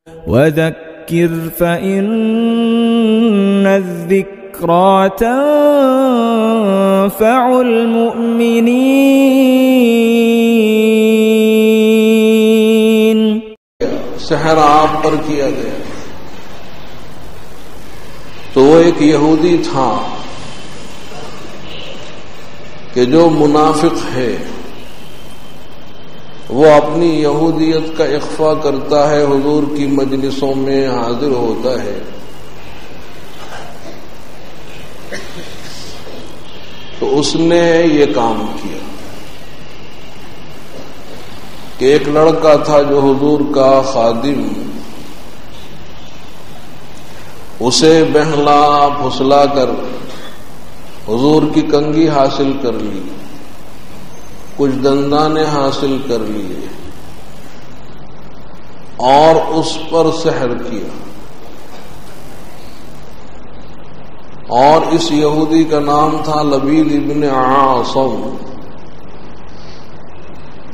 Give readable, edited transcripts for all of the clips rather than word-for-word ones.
وذكر فإن الذكرى تنفع المؤمنين. سحر آپ پر کیا گیا تو وہ ایک یہودی تھا کہ جو منافق ہے وہ اپنی یہودیت کا اخفا کرتا ہے، حضور کی مجلسوں میں حاضر ہوتا ہے، تو اس نے یہ کام کیا کہ ایک لڑکا تھا جو حضور کا خادم، اسے بہلا پھسلا کر حضور کی کنگھی حاصل کر لی، کچھ دندانے حاصل کر لیے اور اس پر سحر کیا. اور اس یہودی کا نام تھا لبید ابن عاصم.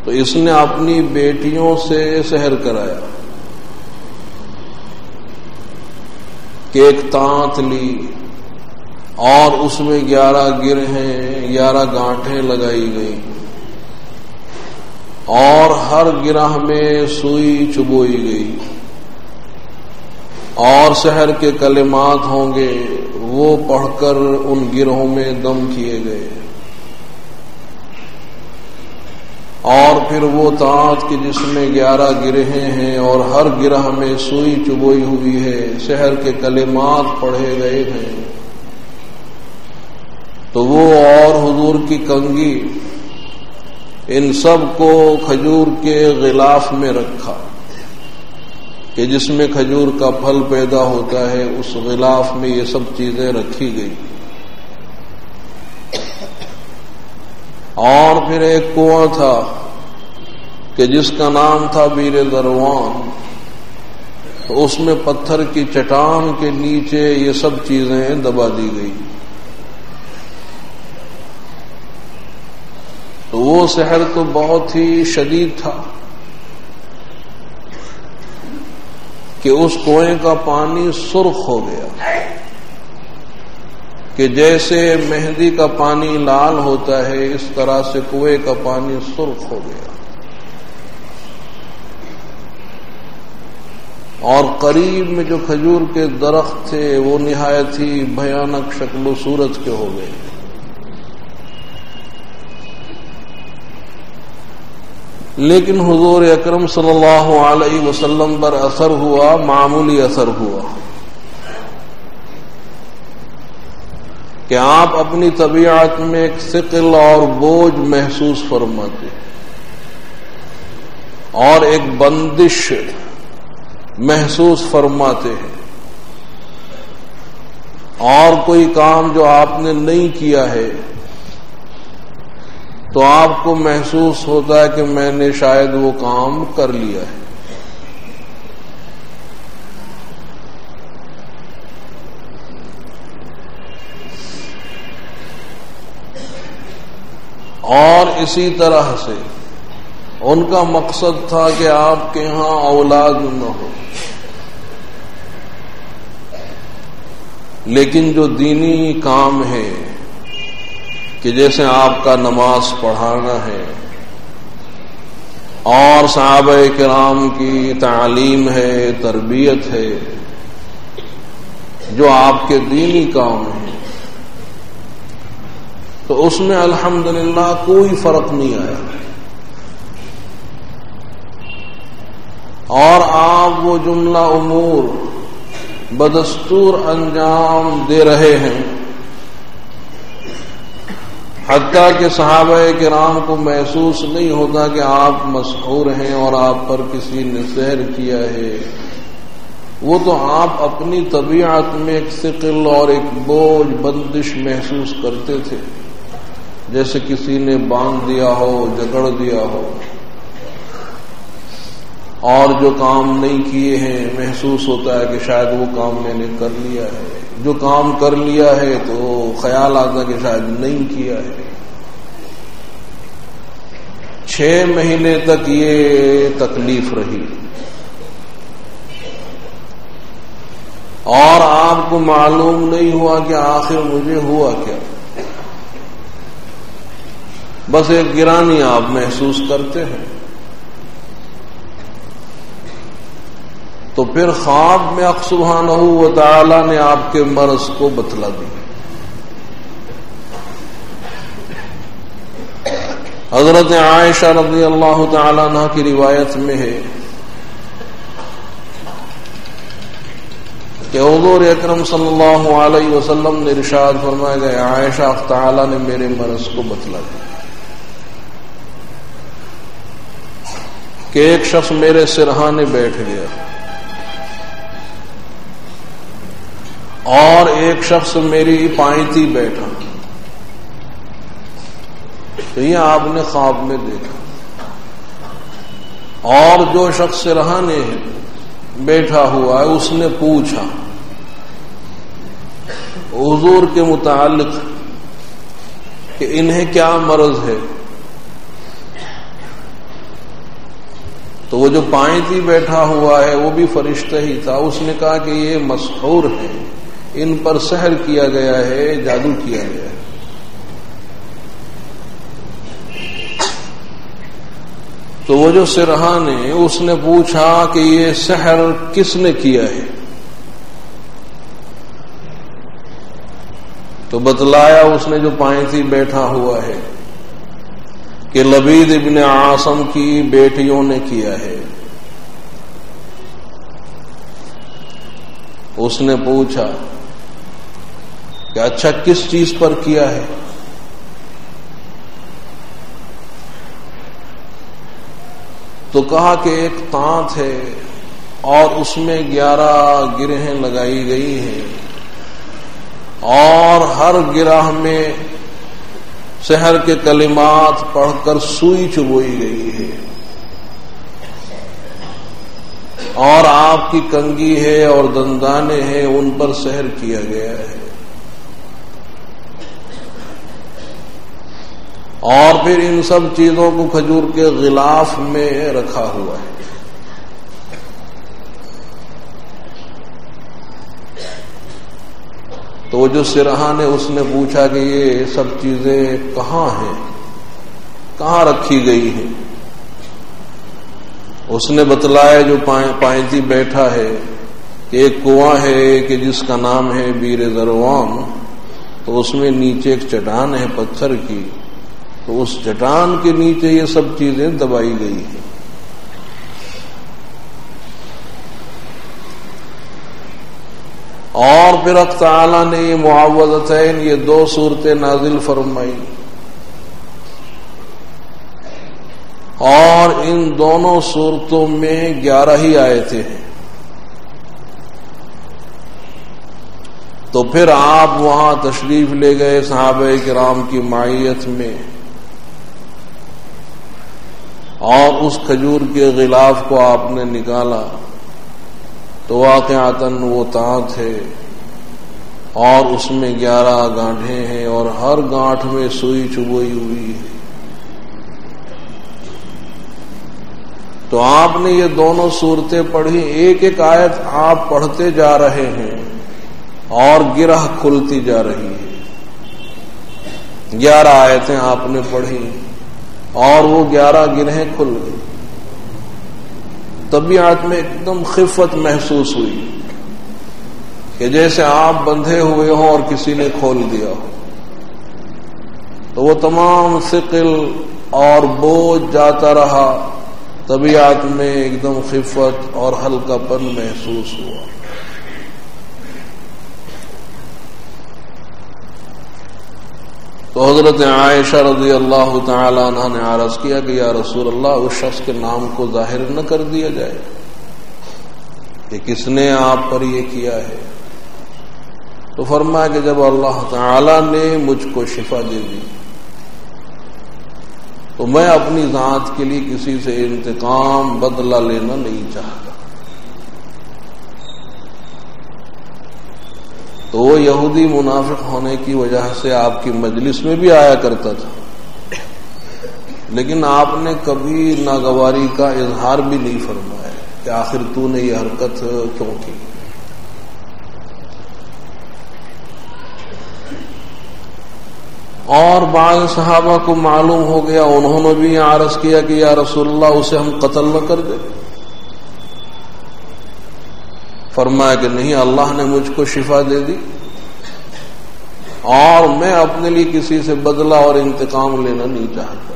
تو اس نے اپنی بیٹیوں سے سحر کرایا کہ ایک تانت لی اور اس میں 11 گرہیں 11 گانٹھیں لگائی گئی اور ہر گرہ میں سوئی چبوئی گئی اور سحر کے کلمات ہوں گے وہ پڑھ کر ان گرہوں میں دم کیے گئے. اور پھر وہ تانت کی جس میں 11 گرہیں ہیں اور ہر گرہ میں سوئی چبوئی ہوئی ہے، سحر کے کلمات پڑھے گئے ہیں، تو وہ اور حضور کی کنگھی ان سب کو کھجور کے غلاف میں رکھا کہ جس میں کھجور کا پھل پیدا ہوتا ہے، اس غلاف میں یہ سب چیزیں رکھی گئی. اور پھر ایک کنواں تھا کہ جس کا نام تھا بیر دروان، تو اس میں پتھر کی چٹان کے نیچے یہ سب چیزیں دبا دی گئی. تو وہ سحر تو بہت ہی شدید تھا کہ اس کنویں کا پانی سرخ ہو گیا کہ جیسے مہندی کا پانی لال ہوتا ہے، اس طرح سے کنویں کا پانی سرخ ہو گیا. اور قریب میں جو کھجور کے درخت تھے وہ نہایت ہی بھیانک شکل و صورت کے ہو گئے. لیکن حضور اکرم صلی اللہ علیہ وسلم پر اثر ہوا، معمولی اثر ہوا کہ آپ اپنی طبیعت میں ایک ثقل اور بوجھ محسوس فرماتے اور ایک بندش محسوس فرماتے ہیں، اور کوئی کام جو آپ نے نہیں کیا ہے تو آپ کو محسوس ہوتا ہے کہ میں نے شاید وہ کام کر لیا ہے. اور اسی طرح سے ان کا مقصد تھا کہ آپ کے ہاں اولاد نہ ہو، لیکن جو دینی کام ہے کہ جیسے آپ کا نماز پڑھانا ہے اور صحابہ کرام کی تعلیم ہے، تربیت ہے، جو آپ کے دینی کام ہیں، تو اس میں الحمدللہ کوئی فرق نہیں آیا. اور آپ وہ جملہ امور بدستور انجام دے رہے ہیں، حتیٰ کہ صحابہ کرام کو محسوس نہیں ہوتا کہ آپ مسحور ہیں اور آپ پر کسی نے سحر کیا ہے. وہ تو آپ اپنی طبیعت میں ایک ثقل اور ایک بوجھ بندش محسوس کرتے تھے، جیسے کسی نے باندھ دیا ہو، جکڑ دیا ہو، اور جو کام نہیں کیے ہیں محسوس ہوتا ہے کہ شاید وہ کام میں نے کر لیا ہے، جو کام کر لیا ہے تو خیال آتا کہ شاید نہیں کیا ہے. 6 مہینے تک یہ تکلیف رہی. اور آپ کو معلوم نہیں ہوا کہ آخر مجھے ہوا کیا، بس ایک گرانی آپ محسوس کرتے ہیں، تو پھر خواب میں حق سبحانہ و تعالی نے آپ کے مرض کو بتلا دی۔ حضرت عائشہ رضی اللہ تعالی عنہ کی روایت میں ہے کہ حضور اکرم صلی اللہ علیہ وسلم نے ارشاد فرمایا کہ عائشہ تعالی نے میرے مرض کو بتلا دیا کہ ایک شخص میرے سرہانے بیٹھ گیا اور ایک شخص میری پائنتی بیٹھا، تو یہ آپ نے خواب میں دیکھا، اور جو شخص سرہانے بیٹھا ہوا ہے اس نے پوچھا حضور کے متعلق کہ انہیں کیا مرض ہے، تو وہ جو پائنتی بیٹھا ہوا ہے وہ بھی فرشتہ ہی تھا، اس نے کہا کہ یہ مسحور ہے، ان پر سحر کیا گیا ہے، جادو کیا گیا ہے۔ تو وہ جو سرہان ہے اس نے پوچھا کہ یہ سحر کس نے کیا ہے، تو بتلایا اس نے جو پائنتی بیٹھا ہوا ہے کہ لبید ابن عاصم کی بیٹیوں نے کیا ہے۔ اس نے پوچھا کہ اچھا کس چیز پر کیا ہے، تو کہا کہ ایک تانت ہے اور اس میں 11 گرہیں لگائی گئی ہیں، اور ہر گرہ میں سحر کے کلمات پڑھ کر سوئی چبوئی گئی ہے، اور آپ کی کنگھی ہے اور دندانے ہیں ان پر سحر کیا گیا ہے، اور پھر ان سب چیزوں کو کھجور کے غلاف میں رکھا ہوا ہے۔ تو وہ جو سرہان ہے اس نے پوچھا کہ یہ سب چیزیں کہاں ہیں، کہاں رکھی گئی ہیں؟ اس نے بتلایا جو پائنتی بیٹھا ہے کہ ایک کنواں ہے کہ جس کا نام ہے بیر ذروان، تو اس میں نیچے ایک چٹان ہے پتھر کی، تو اس چٹان کے نیچے یہ سب چیزیں دبائی گئی ہیں۔ اور پھر حق تعالی نے یہ معوذتین، یہ 2 صورتیں نازل فرمائی، اور ان دونوں صورتوں میں 11 ہی آیتیں ہیں۔ تو پھر آپ وہاں تشریف لے گئے صحابہ کرام کی معیت میں، اور اس کھجور کے غلاف کو آپ نے نکالا تو واقعتاً وہ تانت ہے اور اس میں 11 گانٹھیں ہیں اور ہر گانٹھ میں سوئی چبوئی ہوئی ہے۔ تو آپ نے یہ دونوں صورتیں پڑھی، ایک ایک آیت آپ پڑھتے جا رہے ہیں اور گرہ کھلتی جا رہی ہے۔ 11 آیتیں آپ نے پڑھی اور وہ 11 گرہیں کھل گئی۔ طبیعت میں ایک دم خفت محسوس ہوئی کہ جیسے آپ بندھے ہوئے ہوں اور کسی نے کھول دیا ہو، تو وہ تمام ثقل اور بوجھ جاتا رہا، طبیعت میں ایک دم خفت اور ہلکا پن محسوس ہوا۔ تو حضرت عائشہ رضی اللہ تعالی عنہ نے عرض کیا کہ یا رسول اللہ، اس شخص کے نام کو ظاہر نہ کر دیا جائے کہ کس نے آپ پر یہ کیا ہے؟ تو فرمایا کہ جب اللہ تعالی نے مجھ کو شفا دے دی تو میں اپنی ذات کے لیے کسی سے انتقام بدلہ لینا نہیں چاہتا۔ تو وہ یہودی منافق ہونے کی وجہ سے آپ کی مجلس میں بھی آیا کرتا تھا، لیکن آپ نے کبھی ناگواری کا اظہار بھی نہیں فرمایا کہ آخر تو نے یہ حرکت کیوں کی۔ اور بعض صحابہ کو معلوم ہو گیا، انہوں نے بھی عرض کیا کہ یا رسول اللہ اسے ہم قتل نہ کر دیں؟ فرمایا کہ نہیں، اللہ نے مجھ کو شفا دے دی اور میں اپنے لیے کسی سے بدلہ اور انتقام لینا نہیں چاہتا۔